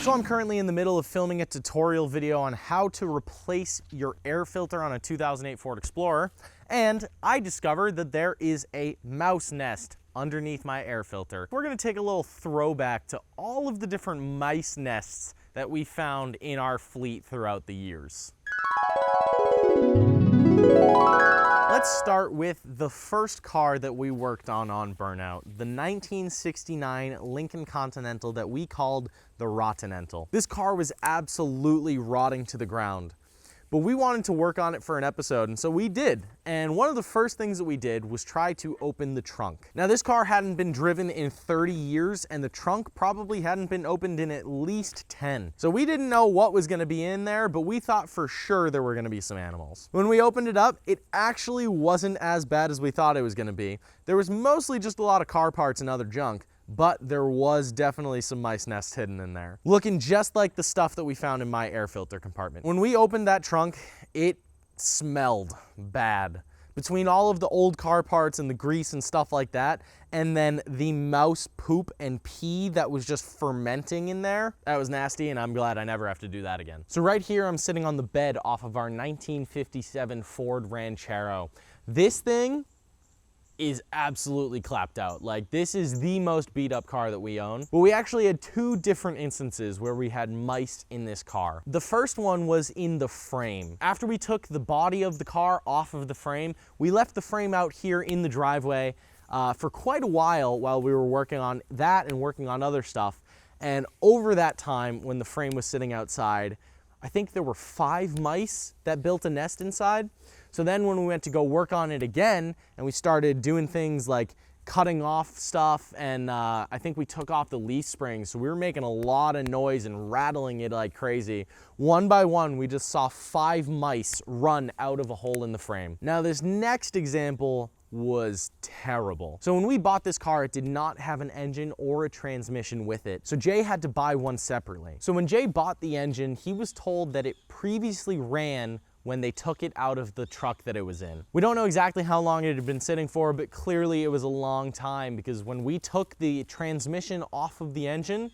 So I'm currently in the middle of filming a tutorial video on how to replace your air filter on a 2008 Ford Explorer, and I discovered that there is a mouse nest underneath my air filter. We're gonna take a little throwback to all of the different mice nests that we found in our fleet throughout the years. Let's start with the first car that we worked on Burnout, the 1969 Lincoln Continental that we called the Rottenental. This car was absolutely rotting to the ground, but we wanted to work on it for an episode, and so we did. And one of the first things that we did was try to open the trunk. Now, this car hadn't been driven in 30 years, and the trunk probably hadn't been opened in at least 10. So we didn't know what was gonna be in there, but we thought for sure there were gonna be some animals. When we opened it up, it actually wasn't as bad as we thought it was gonna be. There was mostly just a lot of car parts and other junk, but there was definitely some mice nests hidden in there, looking just like the stuff that we found in my air filter compartment. When we opened that trunk, it smelled bad. Between all of the old car parts and the grease and stuff like that, and then the mouse poop and pee that was just fermenting in there, that was nasty, and I'm glad I never have to do that again. So right here, I'm sitting on the bed off of our 1957 Ford Ranchero. This thing is absolutely clapped out. Like, this is the most beat up car that we own. But we actually had two different instances where we had mice in this car. The first one was in the frame. After we took the body of the car off of the frame, we left the frame out here in the driveway for quite a while we were working on that and working on other stuff. And over that time, when the frame was sitting outside, I think there were 5 mice that built a nest inside. So then when we went to go work on it again, and we started doing things like cutting off stuff, and I think we took off the leaf springs, so we were making a lot of noise and rattling it like crazy. One by one, we just saw 5 mice run out of a hole in the frame. Now, this next example was terrible. So when we bought this car, it did not have an engine or a transmission with it. So Jay had to buy one separately. So when Jay bought the engine, he was told that it previously ran when they took it out of the truck that it was in. We don't know exactly how long it had been sitting for, but clearly it was a long time, because when we took the transmission off of the engine,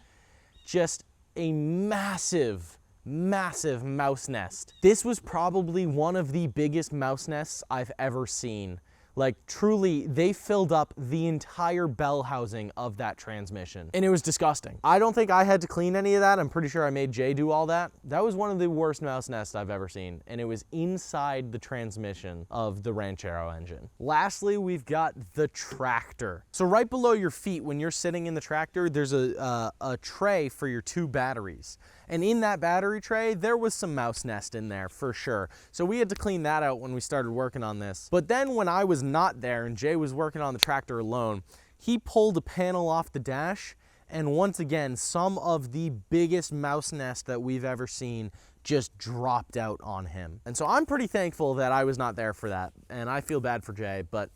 just a massive mouse nest. This was probably one of the biggest mouse nests I've ever seen. Like, truly, they filled up the entire bell housing of that transmission, and it was disgusting. I don't think I had to clean any of that. I'm pretty sure I made Jay do all that. That was one of the worst mouse nests I've ever seen, and it was inside the transmission of the Ranchero engine. Lastly, we've got the tractor. So right below your feet, when you're sitting in the tractor, there's a tray for your 2 batteries. And in that battery tray, there was some mouse nest in there for sure. So we had to clean that out when we started working on this. But then when I was not there and Jay was working on the tractor alone, he pulled a panel off the dash, and once again, some of the biggest mouse nest that we've ever seen just dropped out on him. And so I'm pretty thankful that I was not there for that, and I feel bad for Jay, but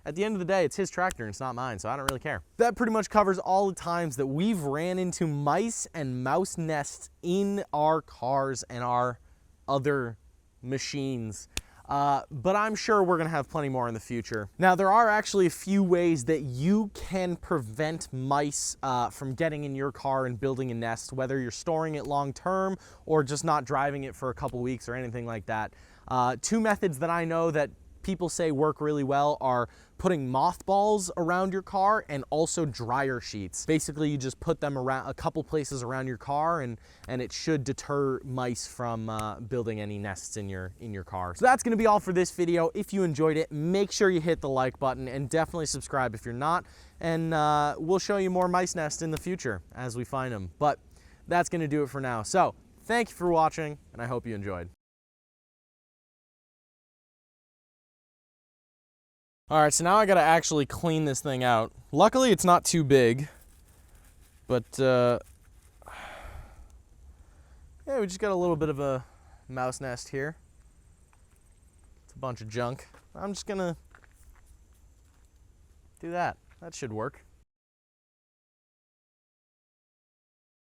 at the end of the day, it's his tractor and it's not mine, so I don't really care. That pretty much covers all the times that we've ran into mice and mouse nests in our cars and our other machines. But I'm sure we're gonna have plenty more in the future. Now, there are actually a few ways that you can prevent mice from getting in your car and building a nest, whether you're storing it long term or just not driving it for a couple weeks or anything like that. 2 methods that I know that people say work really well are putting mothballs around your car and also dryer sheets. Basically, you just put them around a couple places around your car, and it should deter mice from building any nests in your car. So that's gonna be all for this video. If you enjoyed it, make sure you hit the like button and definitely subscribe if you're not, and we'll show you more mice nests in the future as we find them. But that's gonna do it for now. So thank you for watching, and I hope you enjoyed. All right, so now I gotta actually clean this thing out. Luckily, it's not too big, but yeah, we just got a little bit of a mouse nest here. It's a bunch of junk. I'm just gonna do that. That should work.